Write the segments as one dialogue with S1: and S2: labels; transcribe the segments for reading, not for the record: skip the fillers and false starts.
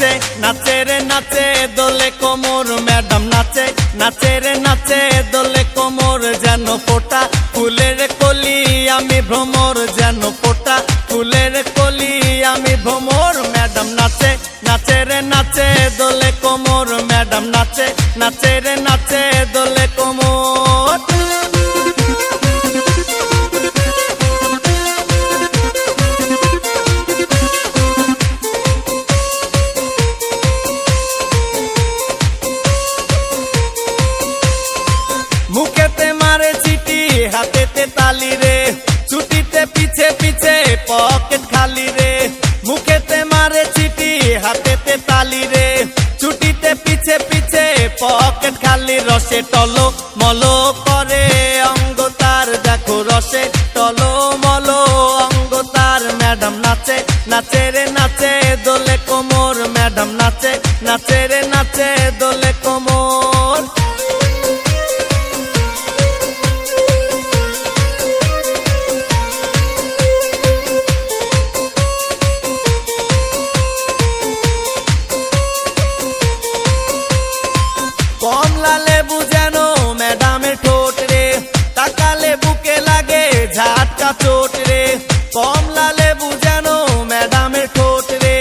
S1: নাচে নাচে রে নাচে দোলে কোমর ম্যাডাম নাচে নাচে রে নাচে দোলে কোমর যেন ফোটা ফুলের কলি আমি ভ্রমর যেন ফোটা ফুলের কলি আমি ভ্রমর ম্যাডাম নাচে নাচে রে নাচে দোলে কোমর ম্যাডাম নাচে নাচে রে নাচে দোলে কোমর মুখেতে মারে চিটি হাতেতে তালি রে ছুটিতে পিছে পিছে পকেট খালি রে মুখেতে মারে চিটি হাতেতে তালি রে ছুটিতে পিছে পিছে পকেট খালি রসে টলো মলো করে অঙ্গ তার দেখো রসে টলো মলো অঙ্গ তার ম্যাডাম নাচে নাচে রে নাচে দোলে কোমর ম্যাডাম নাচে নাচে রে নাচে দোলে কোমর কমলা লেবু যেন ম্যাডামের ঠোঁট রে তাকালে বুকে লাগে ঝাটকা চোট রে কমলা লেবু যেন ম্যাডামের ঠোঁট রে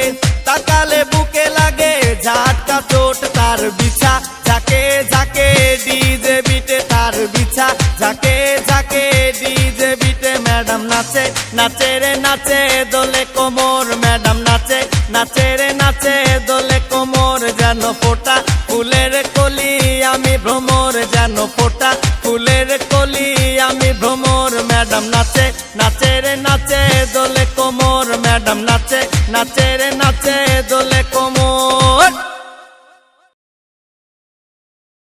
S1: তাকালে বুকে লাগে ঝাটকা চোট তার বিছা ঝাঁকে ঝাঁকে ডিজে বিটে তার বিছা ঝাঁকে ঝাঁকে ডিজে বিটে ম্যাডাম নাচে নাচে রে নাচে দোলে কোমর ম্যাডাম নাচে নাচে রে নাচে দোলে কোমর যেন ফোটা ফুলের কলি আমি ভ্রমর যেন ফোটা ফুলের কলি আমি ভ্রমর ম্যাডাম নাচে নাচে রে নাচে দোলে কোমর ম্যাডাম নাচে নাচে রে নাচে দোলে কোমর